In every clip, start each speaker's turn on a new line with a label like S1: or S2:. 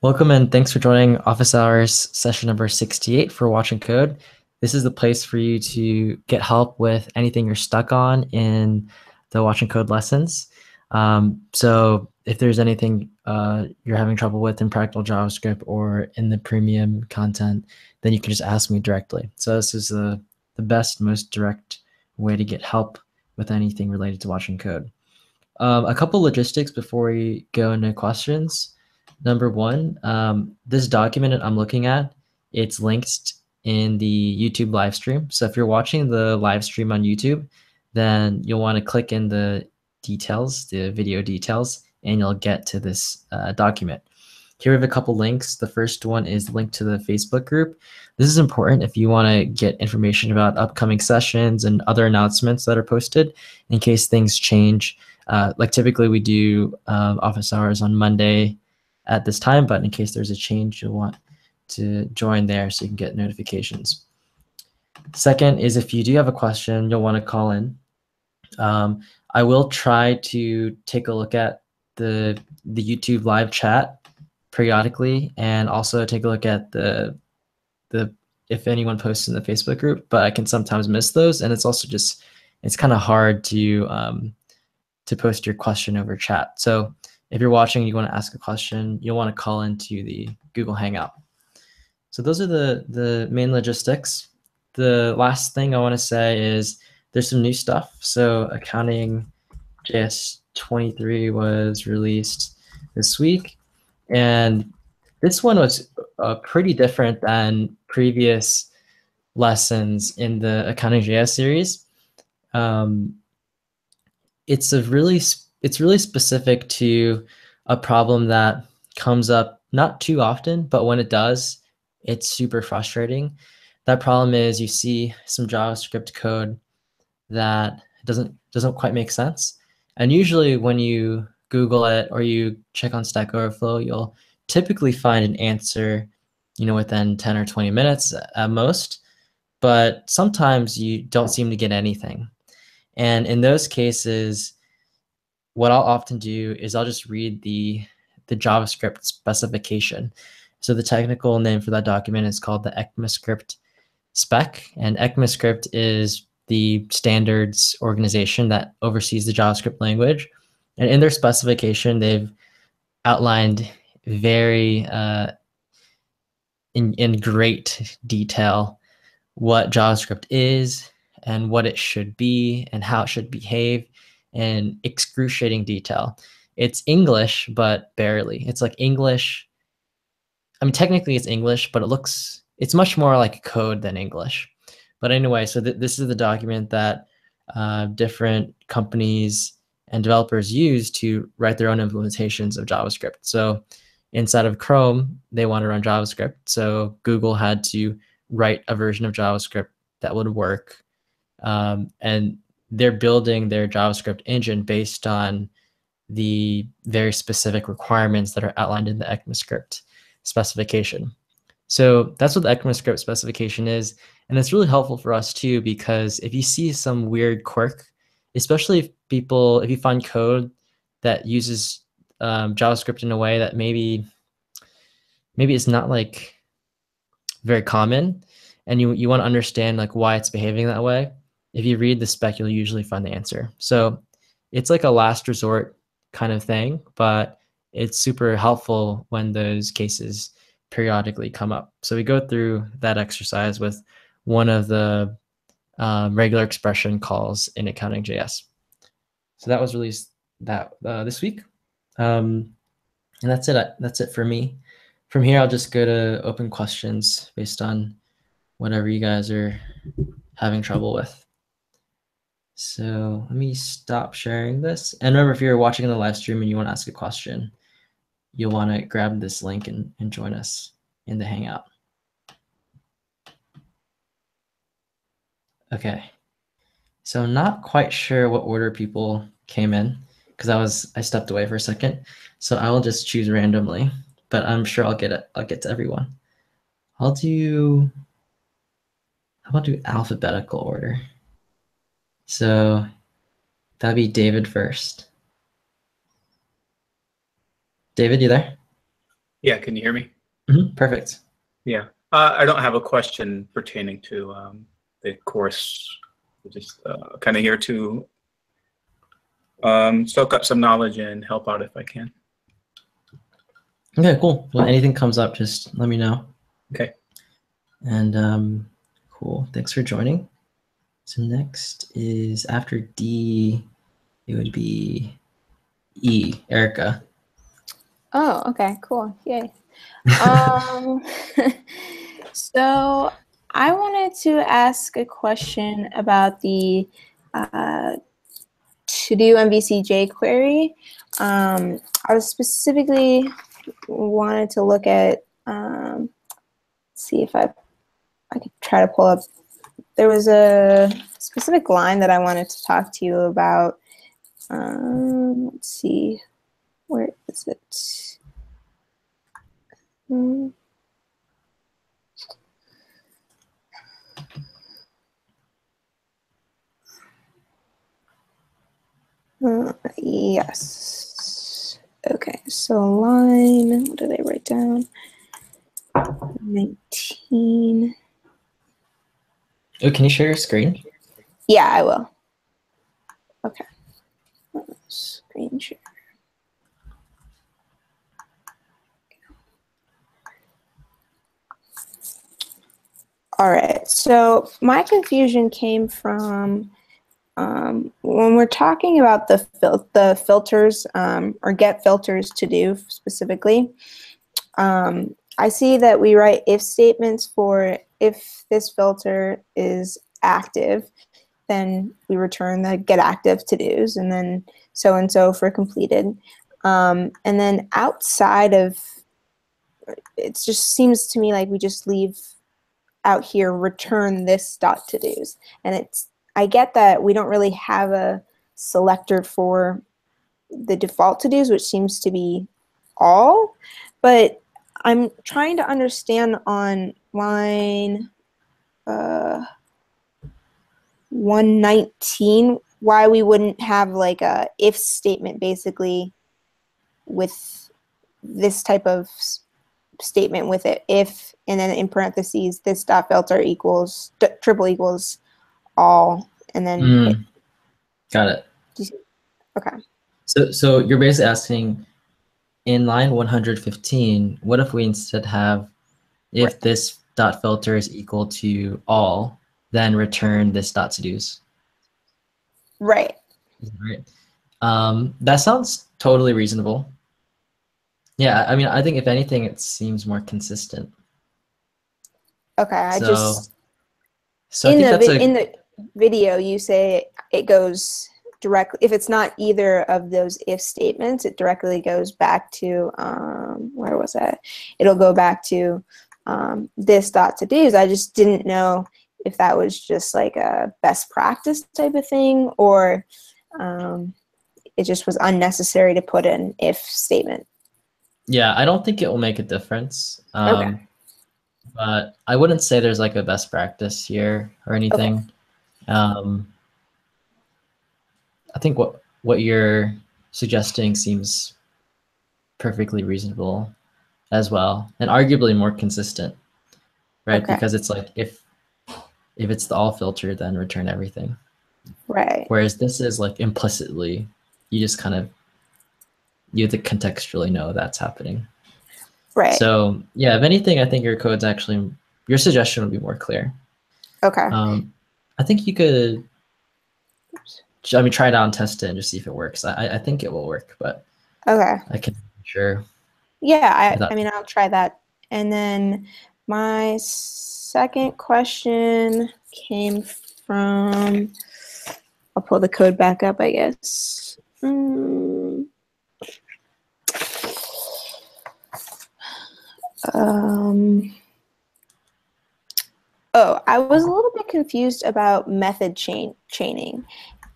S1: Welcome and thanks for joining Office Hours session number 68 for Watch and Code. This is the place for you to get help with anything you're stuck on in the Watch and Code lessons. So if there's anything you're having trouble with in Practical JavaScript or in the premium content, then you can just ask me directly. So this is the best, most direct way to get help with anything related to Watch and Code. A couple logistics before we go into questions. Number one, this document that I'm looking at, it's linked in the YouTube live stream. So if you're watching the live stream on YouTube, then you'll want to click in the details, the video details, and you'll get to this document. Here we have a couple links. The first one is linked to the Facebook group. This is important if you want to get information about upcoming sessions and other announcements that are posted in case things change. Like typically we do office hours on Monday at this time, but in case there's a change, you'll want to join there so you can get notifications. Second is if you do have a question, you'll want to call in. I will try to take a look at the YouTube live chat periodically and also take a look at the if anyone posts in the Facebook group, but I can sometimes miss those. And it's also just, it's kind of hard to post your question over chat. So if you're watching and you want to ask a question, you'll want to call into the Google Hangout. So those are the main logistics. The last thing I want to say is there's some new stuff. So Accounting JS 23 was released this week. And this one was pretty different than previous lessons in the Accounting JS series. It's really specific to a problem that comes up not too often, but when it does, it's super frustrating. That problem is you see some JavaScript code that doesn't quite make sense. And usually when you Google it or you check on Stack Overflow, you'll typically find an answer, within 10 or 20 minutes at most. But sometimes you don't seem to get anything. And in those cases, what I'll often do is I'll just read the JavaScript specification. So the technical name for that document is called the ECMAScript spec, and ECMAScript is the standards organization that oversees the JavaScript language. And in their specification, they've outlined very in great detail what JavaScript is and what it should be and how it should behave in excruciating detail. It's English, but barely. It's like English. I mean, technically it's English, but it's much more like code than English. But anyway, so this is the document that different companies and developers use to write their own implementations of JavaScript. So inside of Chrome, they want to run JavaScript. So Google had to write a version of JavaScript that would work. And they're building their JavaScript engine based on the very specific requirements that are outlined in the ECMAScript specification. So that's what the ECMAScript specification is. And it's really helpful for us too, because if you see some weird quirk, especially if you find code that uses JavaScript in a way that maybe it's not like very common, and you want to understand like why it's behaving that way, if you read the spec, you'll usually find the answer. So it's like a last resort kind of thing, but it's super helpful when those cases periodically come up. So we go through that exercise with one of the regular expression calls in Accounting.js. So that was released this week. And that's it. That's it for me. From here, I'll just go to open questions based on whatever you guys are having trouble with. So let me stop sharing this. And remember, if you're watching in the live stream and you want to ask a question, you'll want to grab this link and join us in the Hangout. Okay. So I'm not quite sure what order people came in because I stepped away for a second. So I will just choose randomly, but I'm sure I'll get to everyone. How about do alphabetical order? So that'd be David first. David, you there?
S2: Yeah, can you hear me?
S1: Perfect.
S2: Yeah. I don't have a question pertaining to the course. I'm just kind of here to soak up some knowledge and help out if I can.
S1: Okay, cool. When anything comes up, just let me know.
S2: Okay.
S1: And cool. Thanks for joining. So next is after D, it would be E, Erica.
S3: Oh, okay, cool. Yay. So I wanted to ask a question about the to-do MVC jQuery. I was specifically wanted to look at, see if I could try to pull up. There was a specific line that I wanted to talk to you about. Let's see, where is it? Yes. Okay, so line, what did I write down? 19.
S1: Oh, can you share your screen?
S3: Yeah, I will. Okay. Screen share. All right, so my confusion came from when we're talking about the filters or get filters to do specifically. I see that we write if statements for if this filter is active, then we return the get active to dos, and then so and so for completed. And then outside of, it just seems to me like we just leave out here return this dot to dos, and it's, I get that we don't really have a selector for the default to dos, which seems to be all, but I'm trying to understand on line 119 why we wouldn't have like a if statement basically with this type of statement with it, if, and then in parentheses this dot filter equals triple equals all, and then
S1: got it.
S3: Okay.
S1: So you're basically asking, in line 115, what if we instead have if
S3: Right.
S1: this dot filter is equal to all, then return this dot to dos?
S3: Right.
S1: Right. That sounds totally reasonable. Yeah, I mean, I think if anything, it seems more consistent.
S3: Okay, I just
S1: so I think that's
S3: in the video you say it goes directly, if it's not either of those if statements, it directly goes back to where was that? It'll go back to this dot to dos. I just didn't know if that was just like a best practice type of thing, or it just was unnecessary to put an if statement.
S1: Yeah, I don't think it will make a difference.
S3: Okay.
S1: But I wouldn't say there's like a best practice here or anything. Okay. I think what you're suggesting seems perfectly reasonable as well, and arguably more consistent, right?
S3: Okay.
S1: Because it's like if it's the all filter, then return everything.
S3: Right.
S1: Whereas this is like implicitly, you just kind of, you have to contextually know that's happening.
S3: Right.
S1: So yeah, if anything, I think your code's actually, your suggestion would be more clear.
S3: Okay.
S1: I think you could, I mean, try it out and test it and just see if it works. I think it will work, but
S3: okay.
S1: I can't be sure.
S3: Yeah, I mean, I'll try that. And then my second question came from, I'll pull the code back up, I guess. Oh, I was a little bit confused about method chaining.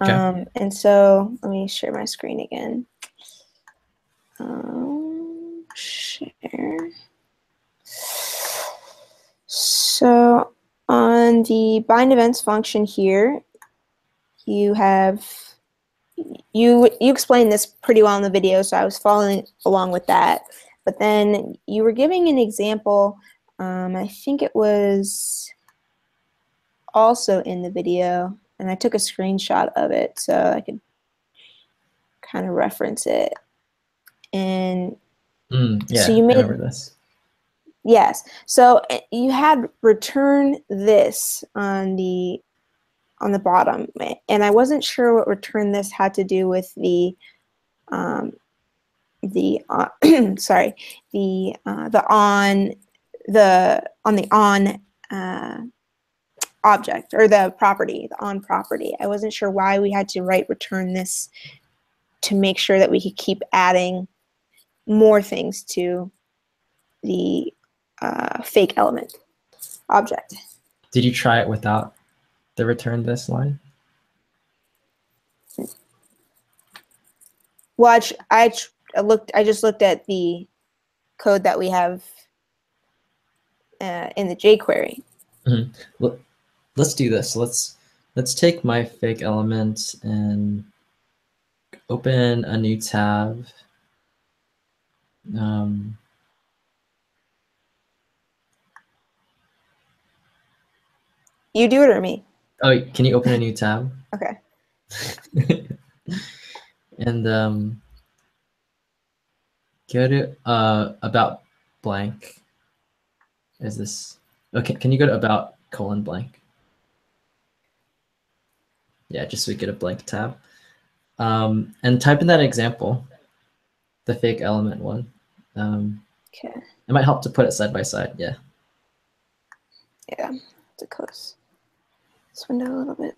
S1: Okay.
S3: And so let me share my screen again. Share. So on the bind events function here, you have, you explained this pretty well in the video, so I was following along with that. But then you were giving an example. I think it was also in the video, and I took a screenshot of it so I could kind of reference it. And
S1: Yeah,
S3: so you
S1: I
S3: made,
S1: remember this.
S3: yes. So you had return this on the bottom, and I wasn't sure what return this had to do with the sorry, the on object, or the property, the on property. I wasn't sure why we had to write return this to make sure that we could keep adding more things to the fake element object.
S1: Did you try it without the return this line?
S3: Well, I just looked at the code that we have in the jQuery.
S1: Mm-hmm. Well, let's do this. Let's take my fake element and open a new tab.
S3: You do it or me?
S1: Oh, can you open a new tab?
S3: Okay.
S1: And go to about blank. Is this okay? Can you go to about :blank? Yeah, just so we get a blank tab. And type in that example, the fake element one.
S3: Okay.
S1: It might help to put it side by side. Yeah.
S3: Yeah. To close this window a little bit.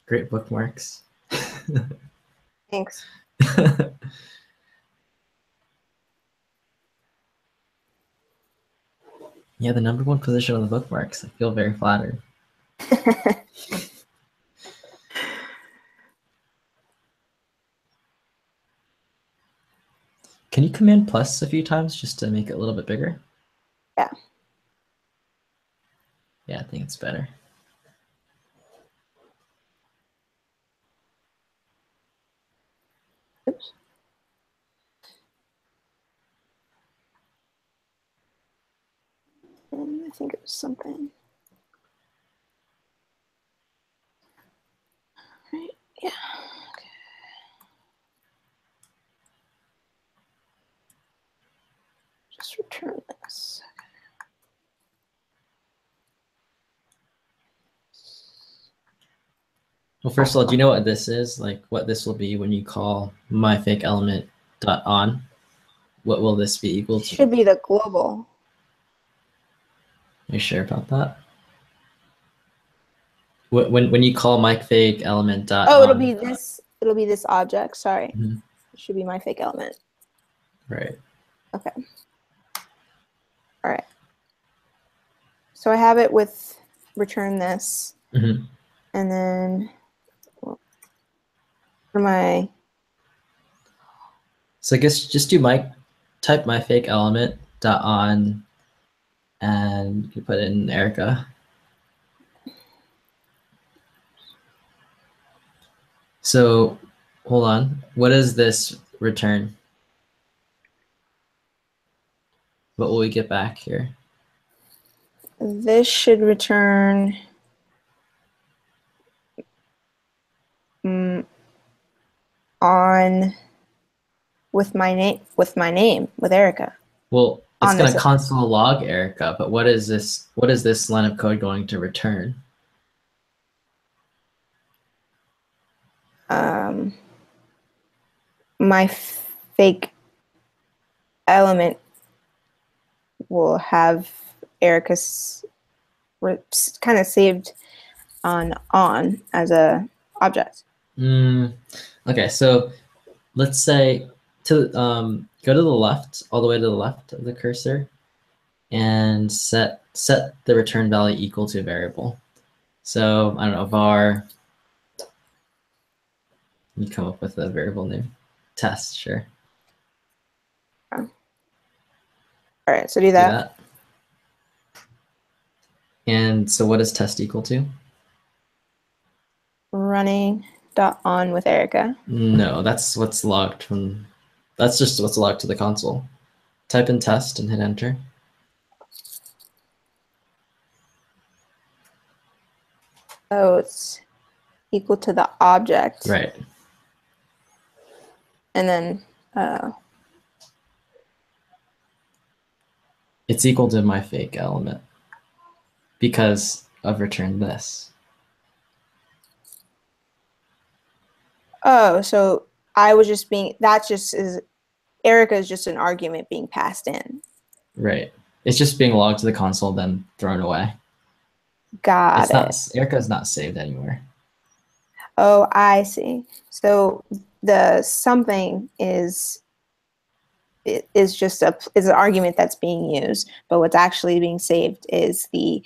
S1: Great bookmarks.
S3: Thanks.
S1: Yeah, the #1 position on the bookmarks. I feel very flattered. Can you Command plus a few times just to make it a little bit bigger?
S3: Yeah.
S1: Yeah, I think it's better.
S3: Oops. I think it was something. Right. Yeah. Okay. Just return this.
S1: Well, first of all, do you know what this is? Like what this will be when you call myFakeElement.on? What will this be equal to?
S3: Should be the global.
S1: Are you sure about that? When you call myFakeElement.on.
S3: Oh, it'll be this. It'll be this object. Sorry.
S1: Mm-hmm.
S3: It should be my fake element.
S1: Right.
S3: Okay. All right. So I have it with return this,
S1: Mm-hmm.
S3: and then for my.
S1: So I guess just do type myFakeElement.on, and you put in Erica. So hold on. What does this return? What will we get back here?
S3: This should return on with my name with Erica.
S1: Well, it's going to console log Erica, but what is this? What is this line of code going to return?
S3: My fake element will have Erica's kind of saved on as a object.
S1: Okay, so let's say go to the left, all the way to the left of the cursor, and set the return value equal to a variable. So I don't know, var. You come up with a variable name. Test, sure.
S3: All right, so do
S1: Do
S3: that.
S1: that. And so what is test equal to?
S3: Running dot on with Erica.
S1: No, that's what's logged from, that's just what's logged to the console. Type in test and hit enter.
S3: Oh, it's equal to the object.
S1: Right.
S3: And then,
S1: It's equal to my fake element because I've returned this.
S3: oh, so I was just being, that's just is, Erica is just an argument being passed in.
S1: Right. It's just being logged to the console, then thrown away.
S3: Got
S1: It's
S3: it.
S1: not, Erica's not saved anywhere.
S3: Oh, I see. So the something is just is an argument that's being used, but what's actually being saved is the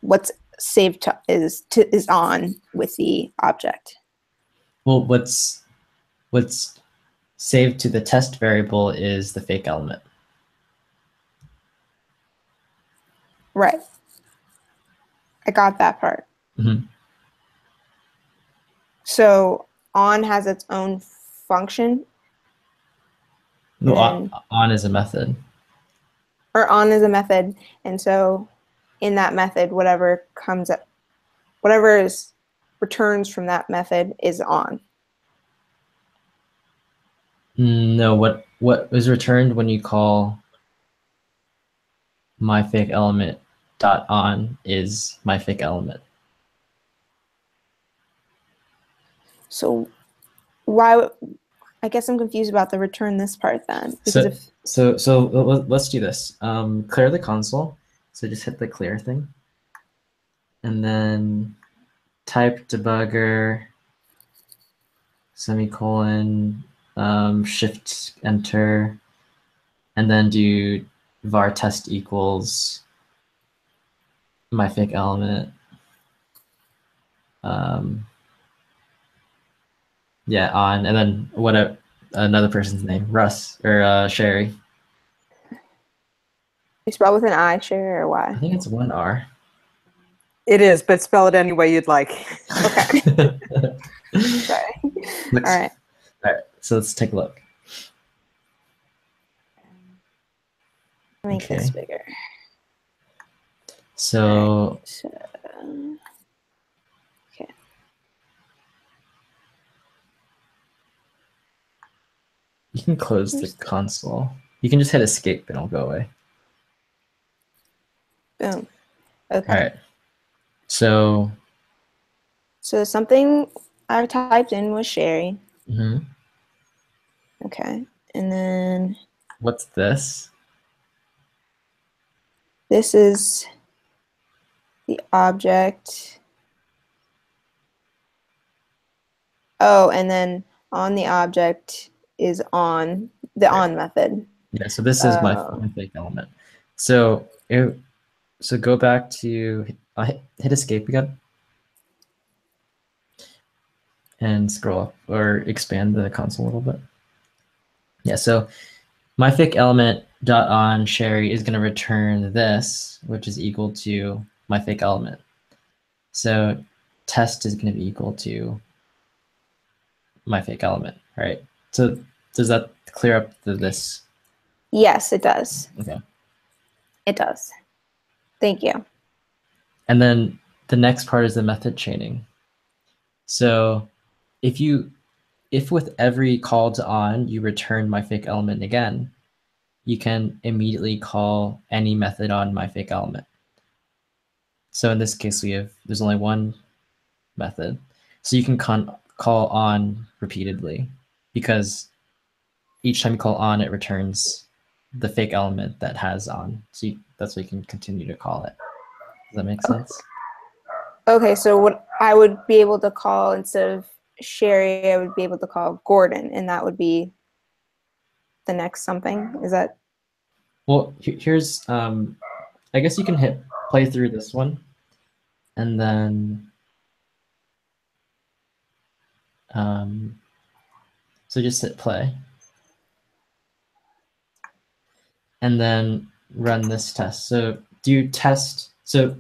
S3: what's saved to, is on with the object.
S1: Well, what's saved to the test variable is the fake element.
S3: Right. I got that part.
S1: Mm-hmm.
S3: So on has its own function.
S1: No, on is a method.
S3: Or on is a method, and so in that method, whatever comes up, whatever is returns from that method is on.
S1: No, what is returned when you call my fake element dot on is my fake element.
S3: So why? I guess I'm confused about the return this part then. Because
S1: So let's do this. Clear the console. So just hit the clear thing, and then type debugger semicolon shift enter, and then do var test equals my fake element. Yeah, on, and then what another person's name, Russ or Sherry.
S3: you spell with an I, Sherry, or
S1: I
S3: Y?
S1: think it's one R.
S4: It is, but spell it any way you'd like.
S3: Okay. Sorry. All right.
S1: All right. So let's take a look.
S3: Make this bigger.
S1: So,
S3: okay.
S1: you can close the console. You can just hit escape and it'll go away.
S3: Boom. Okay.
S1: All right. So
S3: something I typed in was Sherry.
S1: mhm.
S3: Okay. And then
S1: What's this?
S3: this is the object. Oh, and then on the object is on the on method.
S1: Yeah, so this is my fake element. So so go back to hit escape again and scroll up or expand the console a little bit. Yeah, so my fake element dot on Sherry is going to return this, which is equal to my fake element. So test is going to be equal to my fake element, right? So does that clear up this?
S3: Yes, it does.
S1: Okay.
S3: It does. Thank you.
S1: And then the next part is the method chaining. So if with every call to on you return my fake element again, you can immediately call any method on my fake element. So in this case, there's only one method. So you can call on repeatedly because each time you call on, it returns the fake element that has on. So that's why you can continue to call it. Does that make sense?
S3: Okay, so what I would be able to call instead of Sherry, I would be able to call Gordon, and that would be the next something. Is that?
S1: Well, here's, I guess you can hit play through this one, and then, so just hit play. and then run this test. So do test. So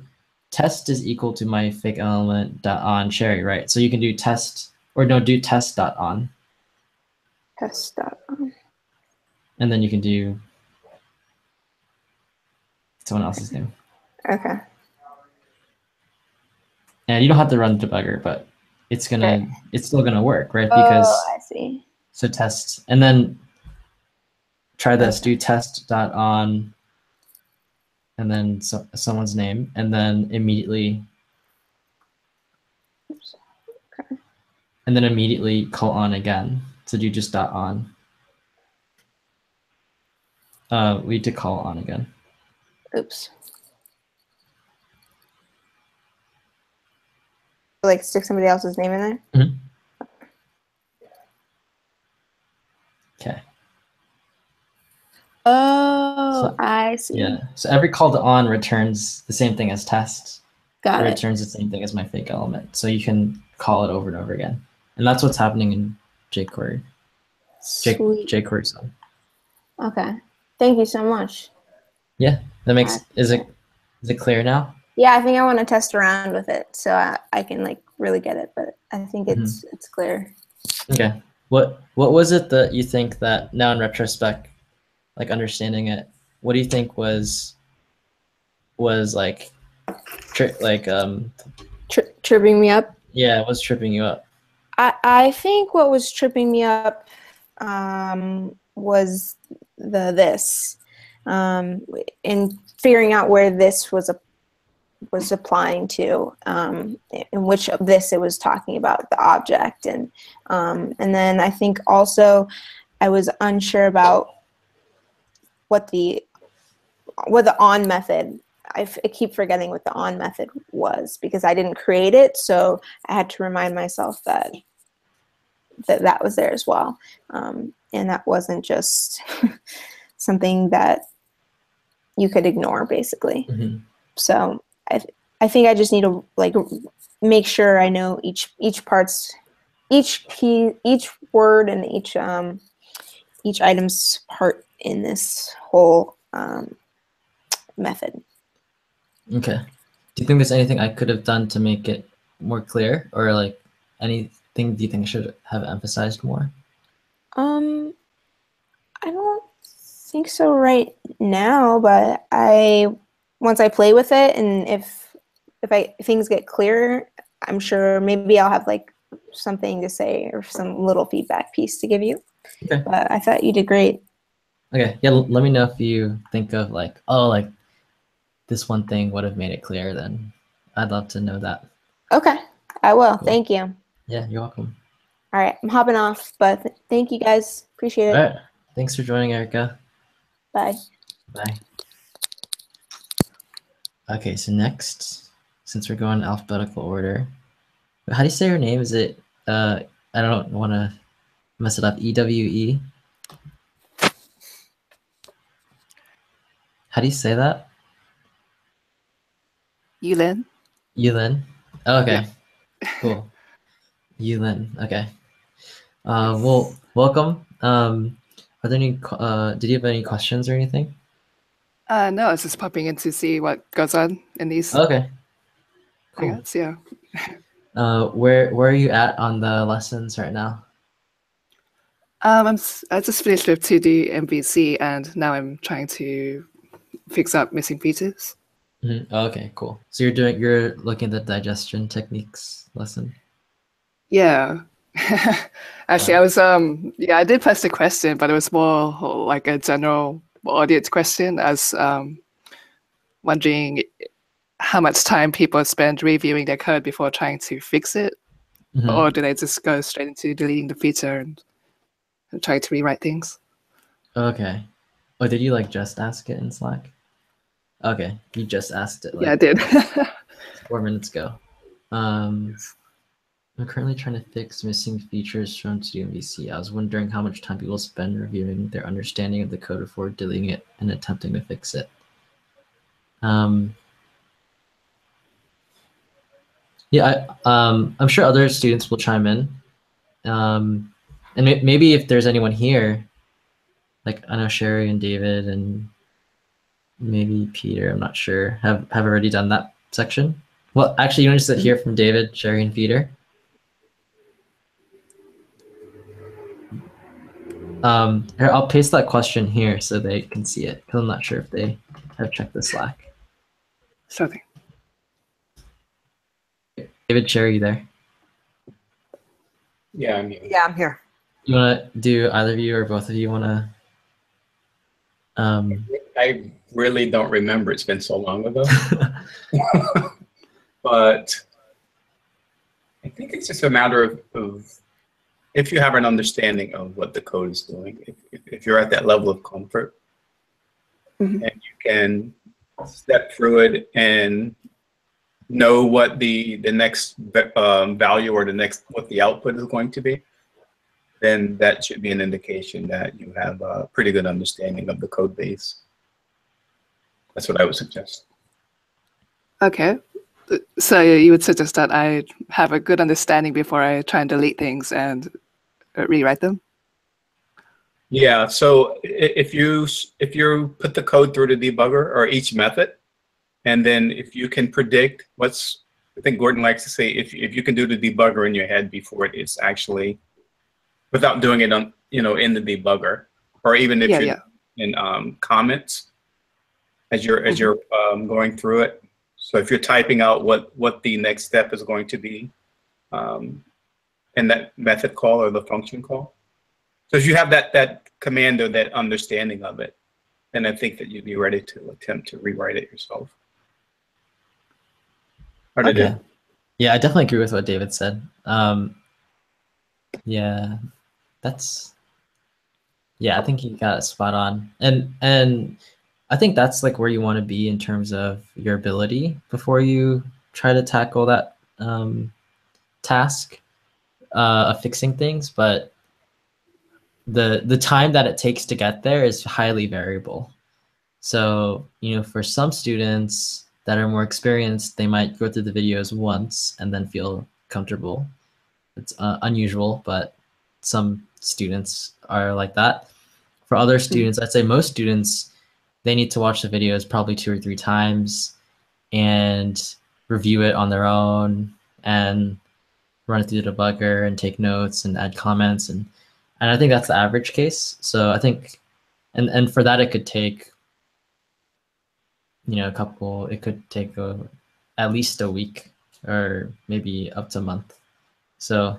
S1: test is equal to my fake element dot on Sherry, right? So you can do test, or no, do test dot on,
S3: Test dot.
S1: and then you can do someone else's name.
S3: Okay.
S1: And you don't have to run the debugger, but it's still gonna work, right? Because
S3: Oh, I see.
S1: so test, and then try this. Do test dot on, and then someone's name, and then immediately,
S3: Oops. Okay.
S1: and then immediately call on again. So do just dot on. We need to call on again.
S3: Oops. Like stick somebody else's name in there?
S1: Okay.
S3: Oh,
S1: So-
S3: I see.
S1: Yeah. So every call to on returns the same thing as test.
S3: Got
S1: It
S3: it.
S1: returns the same thing as my fake element. So you can call it over and over again. And that's what's happening in jQuery.
S3: Sweet.
S1: jQuery song.
S3: Okay. Thank you so much.
S1: Yeah. That makes
S3: Alright.
S1: is it clear now?
S3: Yeah, I think I want to test around with it so I can like really get it, but I think it's clear.
S1: Okay. What was it that you think that now in retrospect, like understanding it, what do you think was like
S3: Tripping me up.
S1: yeah, what's tripping you up?
S3: I think what was tripping me up was this in figuring out where this was applying to, in which of this it was talking about the object, and then I think also I was unsure about what the on method. I keep forgetting what the on method was because I didn't create it, so I had to remind myself that was there as well, and that wasn't just something that you could ignore, basically.
S1: Mhm.
S3: So I think I just need to like make sure I know each part's each key, each word, and each item's part in this whole method.
S1: Okay. Do you think there's anything I could have done to make it more clear, or like anything do you think I should have emphasized more?
S3: I don't think so right now, but once I play with it, and if things get clearer, I'm sure maybe I'll have like something to say or some little feedback piece to give you.
S1: Okay.
S3: But I thought you did great.
S1: Okay. Yeah. Let me know if you think of like, oh, like this one thing would have made it clear. Then I'd love to know that.
S3: Okay, I will.
S1: Cool.
S3: Thank you.
S1: Yeah, you're welcome.
S3: All right, I'm hopping off, but thank you guys. Appreciate it.
S1: All right. Thanks for joining, Erica.
S3: Bye.
S1: Bye. Okay, so next, since we're going in alphabetical order, how do you say her name? Is it, I don't want to mess it up, EWE? How do you say that?
S5: Yulin.
S1: Yulin? Oh, okay,
S5: Yeah.
S1: cool. Yulin, okay. Well, welcome. Are there any, did you have any questions or anything?
S5: No, I was just popping in to see what goes on in these
S1: Okay, cool.
S5: hangouts. Yeah.
S1: Where are you at on the lessons right now?
S5: I just finished with 2D MVC, and now I'm trying to fix up missing pieces.
S1: Oh, okay, cool. So you're looking at the digestion techniques lesson.
S5: Yeah. Actually, I was I did post a question, but it was more like a general audience question, as wondering how much time people spend reviewing their code before trying to fix it,
S1: Mhm.
S5: or do they just go straight into deleting the feature and trying to rewrite things?
S1: Okay. Oh, did you like just ask it in Slack? Okay, you just asked it
S5: Yeah, I
S1: like
S5: did.
S1: 4 minutes ago. I'm currently trying to fix missing features from TDMVC. I was wondering how much time people spend reviewing their understanding of the code before deleting it and attempting to fix it. Yeah, I'm sure other students will chime in. And maybe if there's anyone here, like I know Sherry and David and maybe Peter, I'm not sure, have already done that section. Well, actually, you want to hear from David, Sherry, and Peter? Here, I'll paste that question here so they can see it, because I'm not sure if they have checked the Slack.
S5: Something.
S1: David, Sherry, you there?
S2: Yeah, I mean,
S4: Yeah, I'm here.
S1: You want to do either of you or both of you want to?
S2: I really don't remember. It's been so long ago. But I think it's just a matter of if you have an understanding of what the code is doing, if you're at that level of comfort,
S3: Mhm.
S2: and you can step through it and know what the next value or what the output is going to be, then that should be an indication that you have a pretty good understanding of the code base. That's what I would suggest.
S5: Okay. So you would suggest that I have a good understanding before I try and delete things and rewrite them?
S2: Yeah, so if you put the code through the debugger or each method, and then if you can predict I think Gordon likes to say, if you can do the debugger in your head before it is actually, without doing it on, in the debugger, or even if you're in comments as you're going through it. So if you're typing out what the next step is going to be in that method call or the function call. So if you have that command or that understanding of it, then I think that you'd be ready to attempt to rewrite it yourself.
S1: Okay. Yeah, I definitely agree with what David said. Yeah, I think you got it spot on. And I think that's like where you want to be in terms of your ability before you try to tackle that task of fixing things. But the time that it takes to get there is highly variable. So, for some students that are more experienced, they might go through the videos once and then feel comfortable. It's unusual, but some students are like that. For other students, I'd say most students, they need to watch the videos probably 2 or 3 times and review it on their own and run it through the debugger and take notes and add comments. And I think that's the average case. So I think, and for that, it could take, it could take at least a week or maybe up to a month. So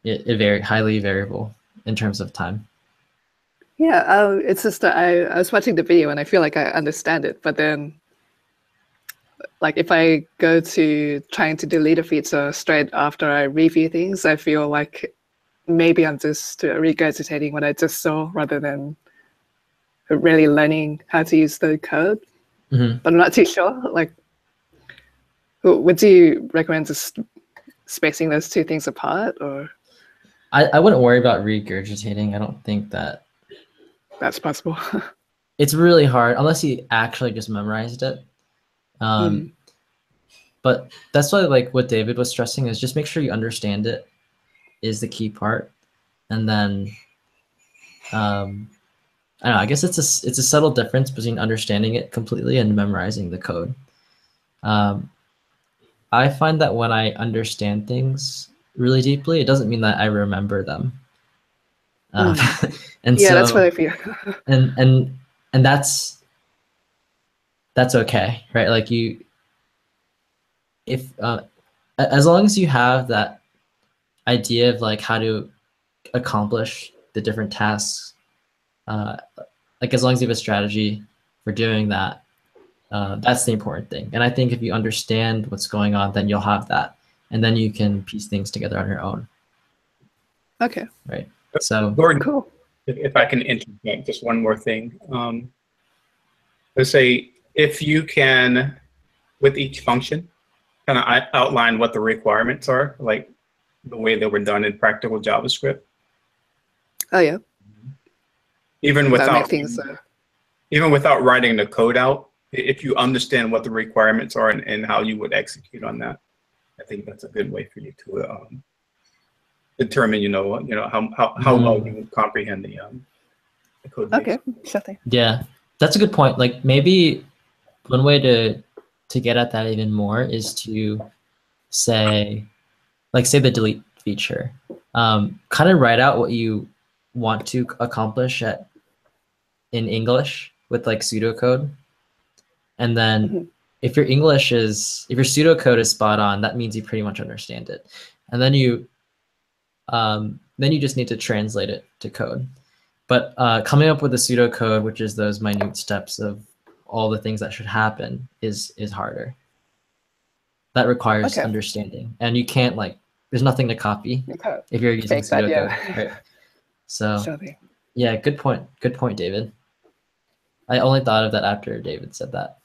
S1: it very highly variable in terms of time.
S5: Yeah, it's just that I was watching the video and I feel like I understand it, but then like if I go to trying to delete a feature straight after I review things, I feel like maybe I'm just regurgitating what I just saw rather than really learning how to use the code.
S1: Mm-hmm.
S5: But I'm not too sure. Like, would you recommend just spacing those two things apart, or?
S1: I wouldn't worry about regurgitating. I don't think
S5: That's possible.
S1: it's really hard unless you actually just memorized it. But that's why, like what David was stressing, is just make sure you understand it is the key part. And then I don't know, I guess it's a subtle difference between understanding it completely and memorizing the code. I find that when I understand things really deeply, it doesn't mean that I remember them. And
S5: yeah,
S1: so,
S5: that's what I feel.
S1: and that's okay, right? Like if as long as you have that idea of like how to accomplish the different tasks, like as long as you have a strategy for doing that, that's the important thing. And I think if you understand what's going on, then you'll have that, and then you can piece things together on your own.
S5: Okay.
S1: Right. So
S2: Gordon,
S5: cool.
S2: If I can interject just one more thing. Let's say if you can, with each function, kind of outline what the requirements are, like the way they were done in practical JavaScript.
S5: Oh yeah.
S2: Even without
S5: things,
S2: even without writing the code out, if you understand what the requirements are and how you would execute on that, I think that's a good way for you to determine, how well you comprehend the code base.
S5: Okay, sure thing.
S1: yeah, That's a good point. Like maybe one way to get at that even more is to say, like say the delete feature, kind of write out what you want to accomplish in English with like pseudocode. And then
S5: Mhm.
S1: if your pseudocode is spot on, that means you pretty much understand it. And then you just need to translate it to code. But coming up with a pseudocode, which is those minute steps of all the things that should happen, is harder. That requires
S5: Okay.
S1: understanding, and you can't like. There's nothing to copy
S5: Okay.
S1: if you're using
S5: Fake that,
S1: pseudocode,
S5: yeah.
S1: right? So
S5: Sure thing.
S1: yeah, good point. Good point, David. I only thought of that after David said that.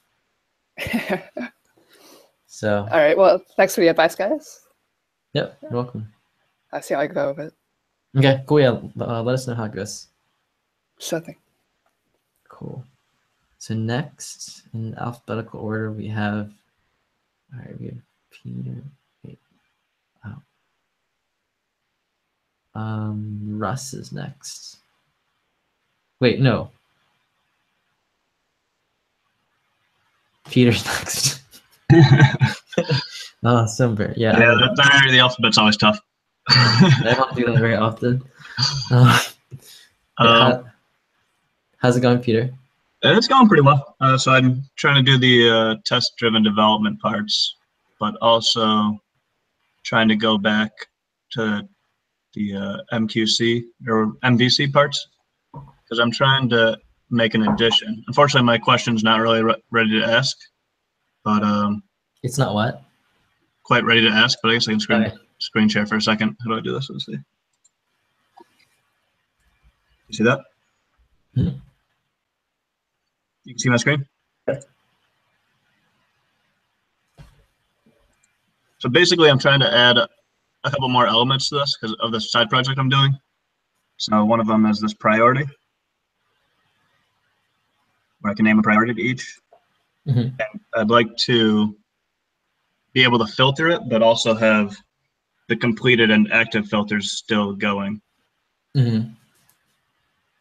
S1: So
S5: All right. Well, thanks for the advice, guys.
S1: yep, you're welcome.
S5: I'll see how I go with it.
S1: Okay, cool. Yeah, let us know how it goes.
S5: Sure thing.
S1: Cool. So next, in alphabetical order, we have. All right, we have Peter. Wait, oh. Russ is next. Wait, no. Peter's next. Oh, Simber. Yeah.
S6: Yeah, that area of the alphabet's always tough.
S1: I don't do that very often. How's it going, Peter?
S6: It's going pretty well. So I'm trying to do the test-driven development parts, but also trying to go back to the MQC or MVC parts because I'm trying to make an addition. Unfortunately, my question's not really ready to ask, but
S1: It's not what?
S6: quite ready to ask. But I guess I can
S1: Okay.
S6: screen share for a second. How do I do this? Let's see. You see that?
S1: Hmm.
S6: You can see my screen? So basically, I'm trying to add a couple more elements to this because of the side project I'm doing. So one of them is this priority, where I can name a priority to each.
S1: Mhm.
S6: And I'd like to be able to filter it, but also have the completed and active filters still going.
S1: Mhm.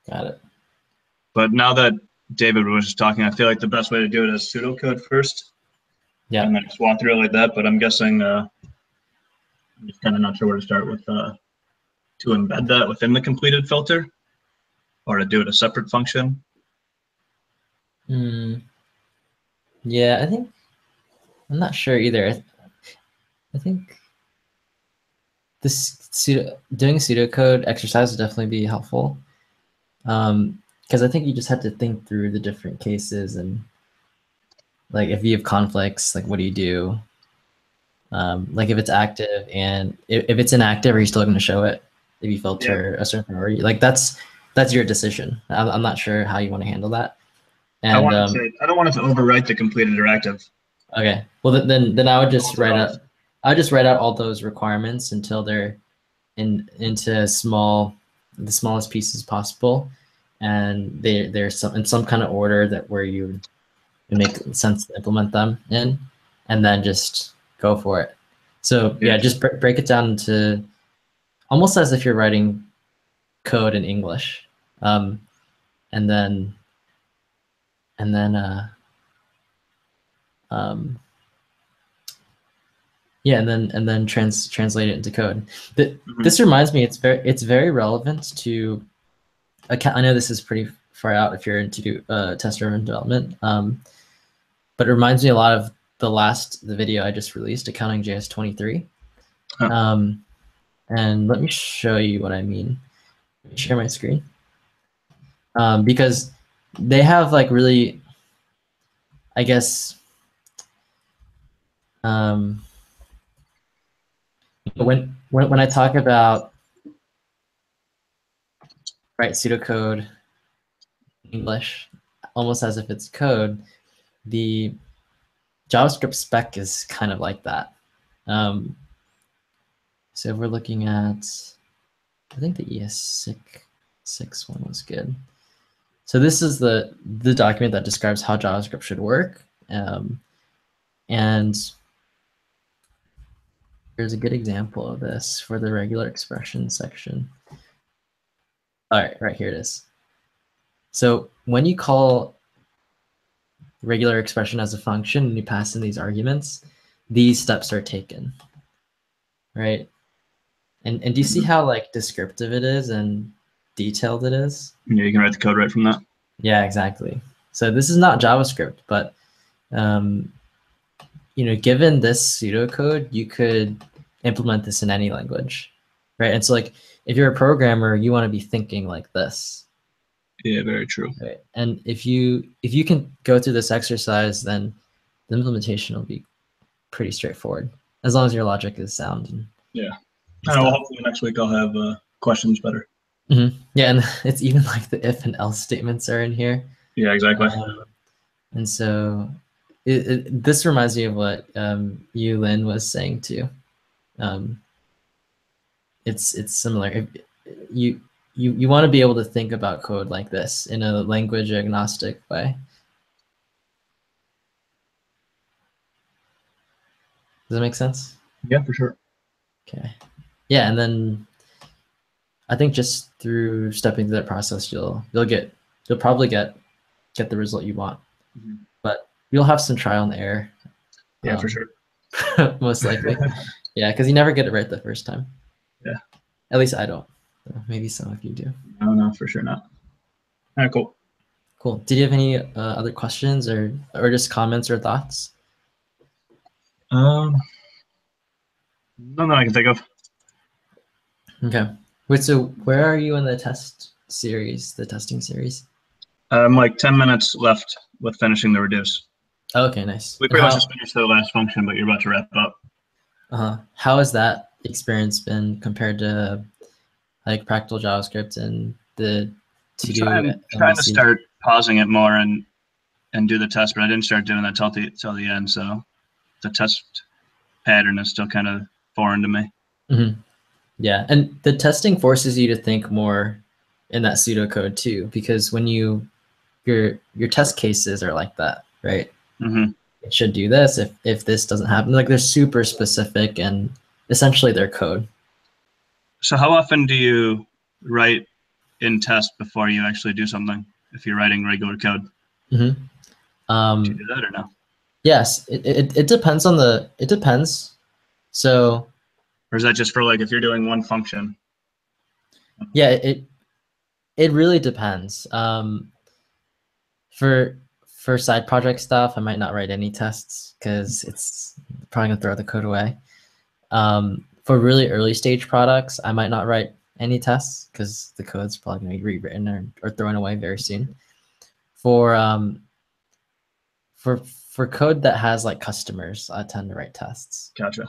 S1: Got it.
S6: But now that David was just talking, I feel like the best way to do it is pseudocode first.
S1: Yeah.
S6: And then just walk through it like that. But I'm guessing I'm just kind of not sure where to start with to embed that within the completed filter or to do it a separate function.
S1: Yeah, I'm not sure either. I think doing pseudocode exercise would definitely be helpful. Because I think you just have to think through the different cases and like if you have conflicts, like what do you do? Like if it's active and if it's inactive, are you still going to show it if you filter a certain priority? Like that's your decision. I'm not sure how you want to handle that. And
S6: I don't want it to overwrite the completed or active.
S1: okay, well then I would just write out all those requirements until they're into the smallest pieces possible, and they're in some kind of order that where you would make sense to implement them in, and then just go for it. So yeah, just break it down into almost as if you're writing code in English, and then yeah, and then translate it into code. This reminds me, it's very relevant to. I know this is pretty far out if you're into test-driven development, but it reminds me a lot of the video I just released, Accounting JS 23. And let me show you what I mean. Let me share my screen. Because they have like really, I guess, when I talk about write pseudocode English, almost as if it's code, the JavaScript spec is kind of like that. So if we're looking at, I think the ES6 one was good. So this is the document that describes how JavaScript should work. And here's a good example of this for the regular expression section. All right, here it is. So when you call regular expression as a function and you pass in these arguments, these steps are taken, right? And do you see how like descriptive it is and detailed it is?
S6: Yeah, you can write the code right from that.
S1: Yeah, exactly. So this is not JavaScript, but you know, given this pseudocode, you could implement this in any language, right? And so like if you're a programmer, you want to be thinking like this.
S6: Yeah, very true.
S1: Right. And if you can go through this exercise, then the implementation will be pretty straightforward, as long as your logic is sound. And
S6: Yeah. I know, hopefully next week I'll have questions better.
S1: Yeah, and it's even like the if and else statements are in here.
S6: Yeah, exactly.
S1: And so this reminds me of what Yu Lin was saying too. It's similar. If you want to be able to think about code like this in a language agnostic way. Does that make sense?
S6: Yeah, for sure.
S1: Okay. Yeah, and then I think just through stepping through that process, you'll probably get the result you want. But you'll have some trial and error.
S6: Yeah, for sure.
S1: Most likely. Yeah, because you never get it right the first time.
S6: Yeah.
S1: At least I don't. Maybe some of you do.
S6: No, for sure not. All right, cool.
S1: Cool. Did you have any other questions or just comments or thoughts?
S6: None that I can think of.
S1: Okay. Wait, so where are you in the test series, the testing series?
S6: I'm like 10 minutes left with finishing the reduce.
S1: Oh, okay, nice.
S6: We pretty much just finished the last function, but you're about to wrap up.
S1: How has that experience been compared to like practical JavaScript and the to-do?
S6: I'm trying to start pausing it more and do the test, but I didn't start doing that till the end, so the test pattern is still kind of foreign to me.
S1: Yeah, and the testing forces you to think more in that pseudocode too, because when your test cases are like that, right? It should do this if this doesn't happen. Like they're super specific and essentially they're code.
S6: So how often do you write in test before you actually do something? If you're writing regular code, do you do that or no?
S1: Yes, it depends on it depends. So,
S6: or is that just for like if you're doing one function?
S1: Yeah, it really depends. For side project stuff, I might not write any tests because it's probably gonna throw the code away. For really early stage products, I might not write any tests because the code's probably gonna be rewritten or thrown away very soon. For code that has like customers, I tend to write tests.
S6: Gotcha.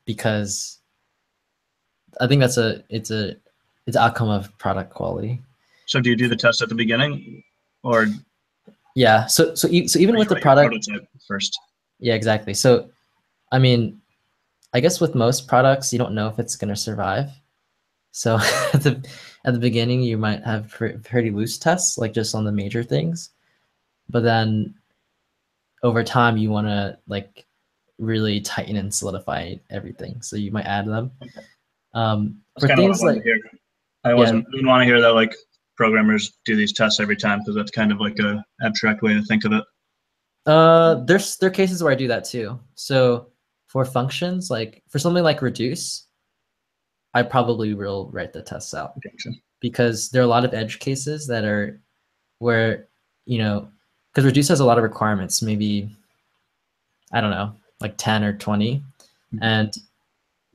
S1: Because I think it's an outcome of product quality.
S6: So do you do the test at the beginning, or?
S1: Yeah. So even with the product
S6: prototype first.
S1: Yeah, exactly. So, I mean, I guess with most products, you don't know if it's going to survive. So at the beginning, you might have pretty loose tests, like just on the major things. But then over time, you want to like really tighten and solidify everything. So you might add them. For things like
S6: I didn't want to hear that like programmers do these tests every time, because that's kind of like a abstract way to think of it.
S1: There are cases where I do that too. So for functions, like for something like reduce, I probably will write the tests out.
S6: Gotcha.
S1: Because there are a lot of edge cases that are where, you know, because reduce has a lot of requirements, maybe, I don't know, like 10 or 20. And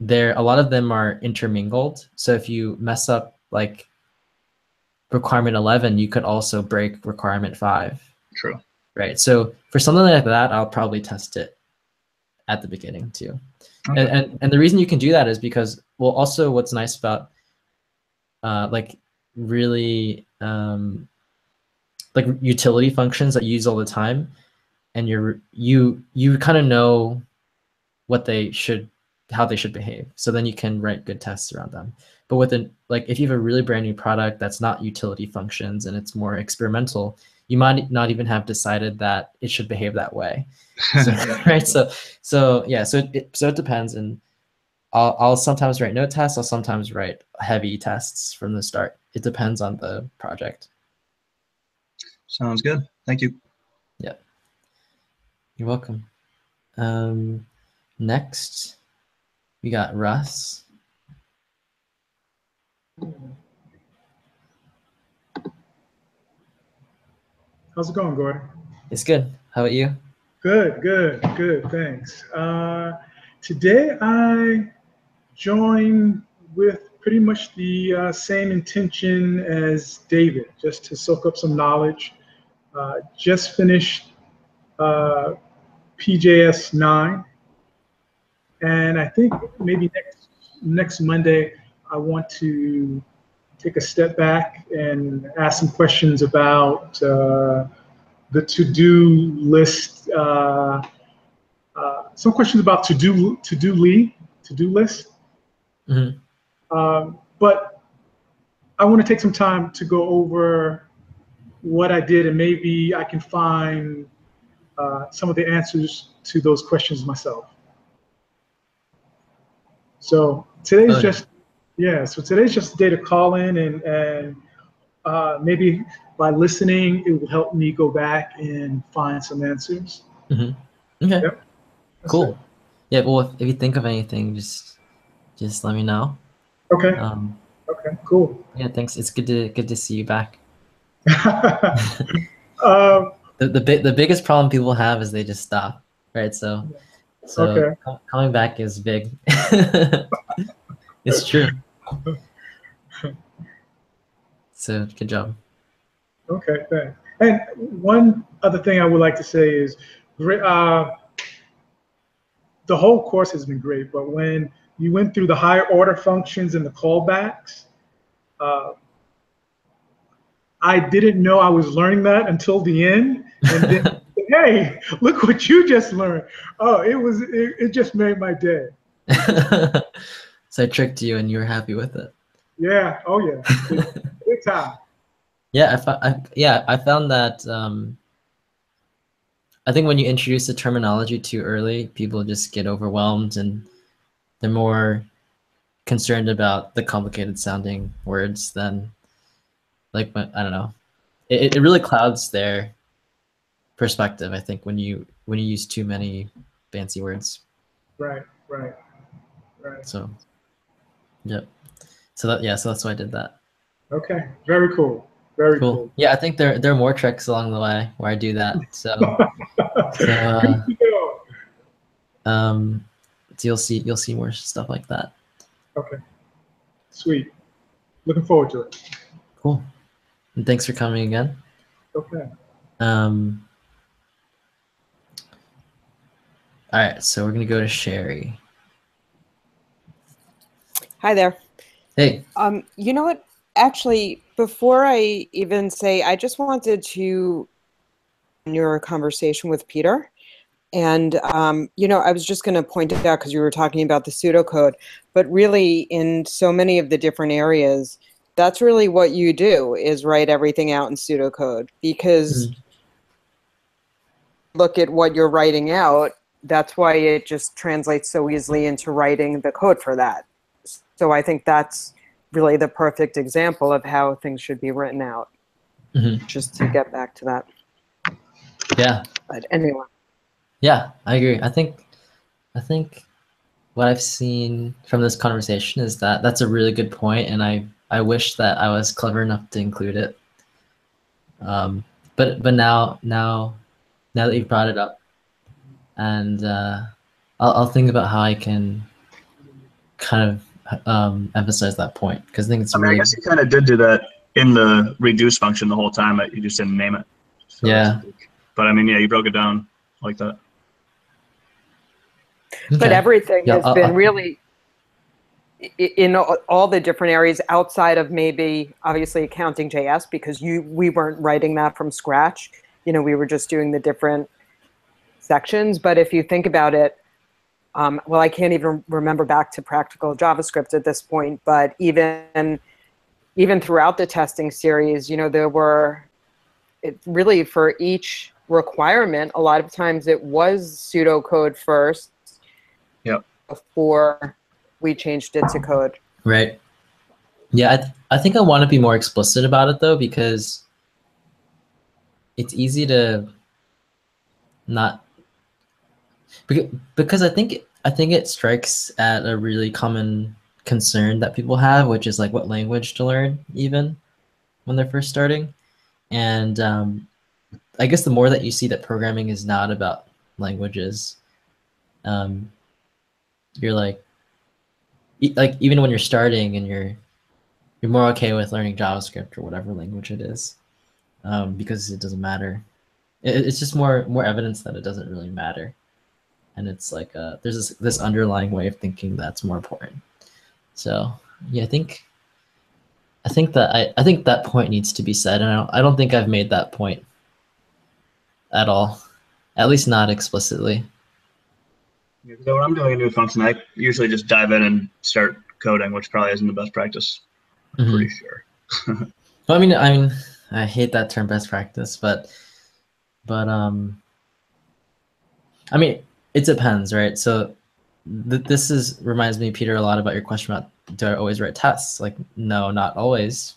S1: a lot of them are intermingled. So if you mess up like requirement 11, you could also break requirement 5.
S6: True.
S1: Right. So for something like that, I'll probably test it at the beginning too. Okay. And the reason you can do that is because, well, also what's nice about like really like utility functions that you use all the time, and you kind of know how they should behave. So then you can write good tests around them. But like if you have a really brand new product that's not utility functions and it's more experimental, you might not even have decided that it should behave that way. So, right. So yeah. So it depends, and I'll sometimes write no tests. I'll sometimes write heavy tests from the start. It depends on the project.
S6: Sounds good. Thank you.
S1: Yeah. You're welcome. Next, we got Russ.
S7: How's it going, Gordon?
S1: It's good. How about you?
S7: Good, good, good. Thanks. Today I joined with pretty much the same intention as David, just to soak up some knowledge. Just finished PJS 9, and I think maybe next Monday I want to take a step back and ask some questions about the to-do list. Some questions about to-do list.
S1: Mm-hmm.
S7: But I want to take some time to go over what I did, and maybe I can find some of the answers to those questions myself. So today's So today's just a day to call in and maybe by listening, it will help me go back and find some answers.
S1: Mm-hmm. Okay.
S7: Yep.
S1: Cool. Yeah. Well, if you think of anything, just let me know.
S7: Okay. Okay. Cool.
S1: Yeah. Thanks. It's good to see you back.
S7: um,
S1: The biggest problem people have is they just stop, right? So
S7: Okay.
S1: Coming back is big. It's true. So good job.
S7: Okay, thanks. And one other thing I would like to say is, the whole course has been great, but when you went through the higher order functions and the callbacks, I didn't know I was learning that until the end. And then, hey, look what you just learned. Oh, it just made my day.
S1: So I tricked you and you were happy with it.
S7: Yeah. Oh yeah. Big time.
S1: Yeah. I found that I think when you introduce the terminology too early, people just get overwhelmed and they're more concerned about the complicated sounding words than I don't know. It really clouds their perspective, I think, when you use too many fancy words.
S7: Right.
S1: So yep. So that's why I did that.
S7: Okay. Very cool. Very cool.
S1: Yeah, I think there are more tricks along the way where I do that. So you'll see more stuff like that.
S7: Okay. Sweet. Looking forward to it.
S1: Cool. And thanks for coming again.
S7: Okay.
S1: All right, so we're gonna go to Sherry.
S4: Hi there.
S1: Hey.
S4: You know what? Actually, before I even say, I just wanted to your conversation with Peter. And, I was just going to point it out because you were talking about the pseudocode, but really in so many of the different areas, that's really what you do is write everything out in pseudocode, because look at what you're writing out. That's why it just translates so easily into writing the code for that. So I think that's really the perfect example of how things should be written out. Just to get back to that.
S1: Yeah.
S4: But anyway.
S1: Yeah, I agree. I think what I've seen from this conversation is that that's a really good point, and I wish that I was clever enough to include it. But now that you've brought it up, and I'll think about how I can kind of emphasize that point, because I think it's really.
S6: I guess you kind of did do that in the reduce function the whole time, but you just didn't name it. So
S1: yeah.
S6: But I mean, yeah, you broke it down like that.
S4: Okay. But everything has been really in all the different areas outside of maybe obviously accounting.js, because we weren't writing that from scratch. We were just doing the different sections. But if you think about it, well, I can't even remember back to practical JavaScript at this point, but even throughout the testing series, there were really for each requirement, a lot of times it was pseudocode first.
S6: Yep.
S4: Before we changed it to code.
S1: Right. Yeah, I think I want to be more explicit about it though, because it's easy to not Because I think it strikes at a really common concern that people have, which is like what language to learn, even when they're first starting. And I guess the more that you see that programming is not about languages, you're like even when you're starting and you're more okay with learning JavaScript or whatever language it is, because it doesn't matter. It's just more evidence that it doesn't really matter. And it's like there's this underlying way of thinking that's more important. So yeah, I think that point needs to be said, and I don't think I've made that point at all, at least not explicitly.
S6: Yeah, so when I'm doing a new function, I usually just dive in and start coding, which probably isn't the best practice. I'm pretty sure.
S1: Well, I mean, I hate that term best practice, but I mean, it depends, right? So this reminds me, Peter, a lot about your question about do I always write tests? Like, no, not always.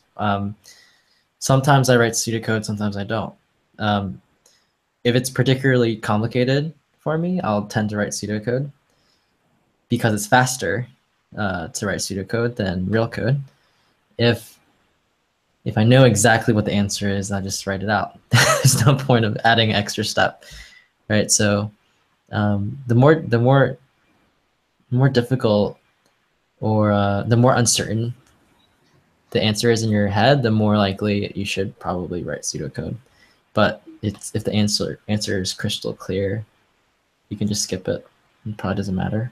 S1: Sometimes I write pseudocode, sometimes I don't. If it's particularly complicated for me, I'll tend to write pseudocode because it's faster to write pseudocode than real code. If I know exactly what the answer is, I just write it out. There's no point of adding an extra step, right? So the more difficult or the more uncertain the answer is in your head, the more likely you should probably write pseudocode. But if the answer is crystal clear, you can just skip it. It probably doesn't matter.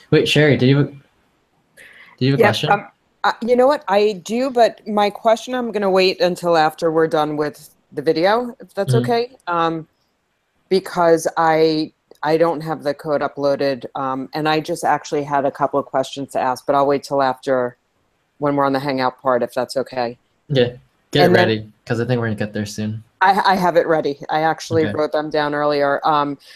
S1: Wait, Sherry, did you have a question?
S4: You know what? I do, but my question I'm going to wait until after we're done with the video, if that's okay. Because I don't have the code uploaded, and I just actually had a couple of questions to ask, but I'll wait till after when we're on the Hangout part, if that's okay.
S1: Yeah, get it ready, because I think we're going to get there soon.
S4: I have it ready. I actually wrote them down earlier.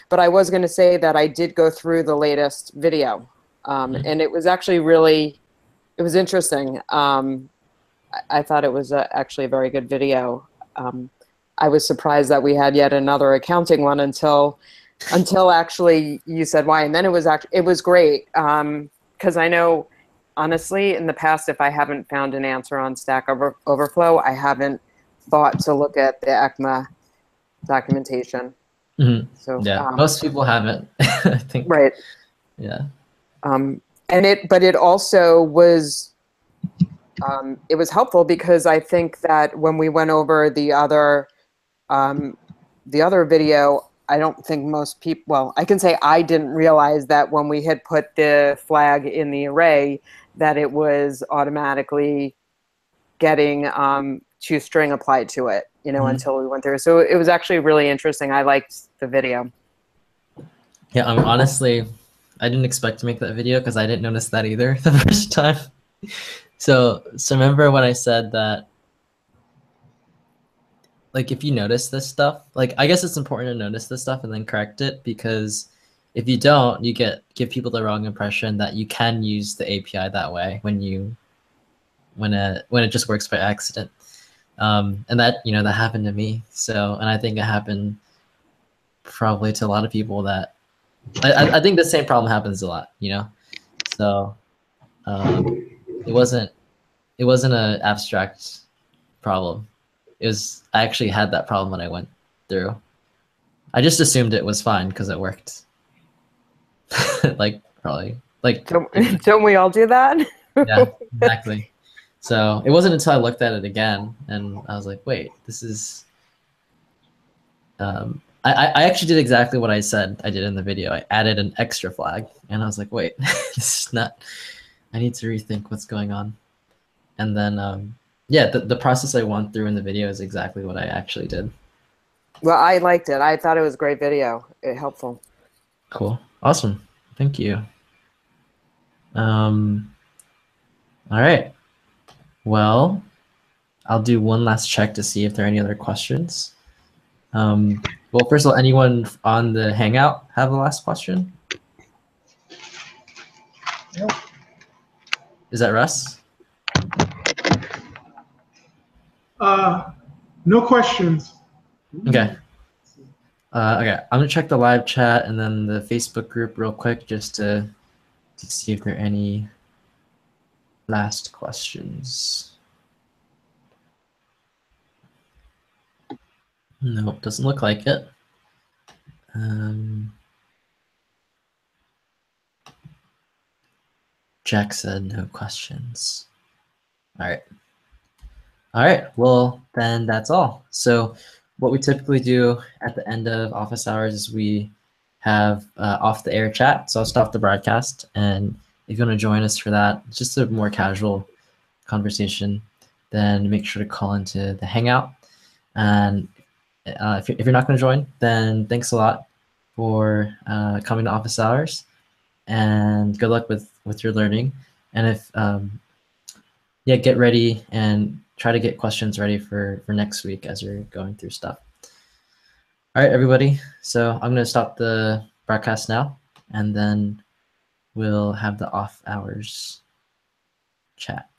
S4: But I was going to say that I did go through the latest video, and it was actually it was interesting. I thought it was actually a very good video. I was surprised that we had yet another accounting one until actually you said why, and then it was great, because I know honestly in the past, if I haven't found an answer on Stack Overflow, I haven't thought to look at the ECMA documentation. So
S1: yeah, most people haven't. I think.
S4: Right.
S1: Yeah.
S4: But it also was it was helpful because I think that when we went over the other video, I don't think most people, well, I can say I didn't realize that when we had put the flag in the array that it was automatically getting toString applied to it, until we went through. So it was actually really interesting. I liked the video.
S1: Yeah, honestly, I didn't expect to make that video because I didn't notice that either the first time. So remember when I said that, like, if you notice this stuff, like, I guess it's important to notice this stuff and then correct it, because if you don't, you give people the wrong impression that you can use the API that way when it just works by accident. And that, that happened to me. So, and I think it happened probably to a lot of people that, I think the same problem happens a lot, So it wasn't an abstract problem. I actually had that problem when I went through. I just assumed it was fine because it worked.
S4: Don't we all do that?
S1: Yeah, exactly. So it wasn't until I looked at it again and I was like, wait, this is I actually did exactly what I said I did in the video. I added an extra flag and I was like, wait, this is not, I need to rethink what's going on. And then yeah, the process I went through in the video is exactly what I actually did.
S4: Well, I liked it. I thought it was a great video. Helpful.
S1: Cool. Awesome. Thank you. All right. Well, I'll do one last check to see if there are any other questions. Well, first of all, anyone on the Hangout have a last question?
S7: Nope.
S1: Is that Russ?
S7: No questions.
S1: Okay. Okay, I'm gonna check the live chat and then the Facebook group real quick just to see if there are any last questions. Nope, doesn't look like it. Jack said no questions. All right. All right, well, then that's all. So what we typically do at the end of office hours is we have off the air chat. So I'll stop the broadcast. And if you want to join us for that, it's just a more casual conversation, then make sure to call into the Hangout. And if you're not going to join, then thanks a lot for coming to office hours, and good luck with your learning. And if yeah, get ready and try to get questions ready for next week as you're going through stuff. All right, everybody. So I'm going to stop the broadcast now, and then we'll have the off hours chat.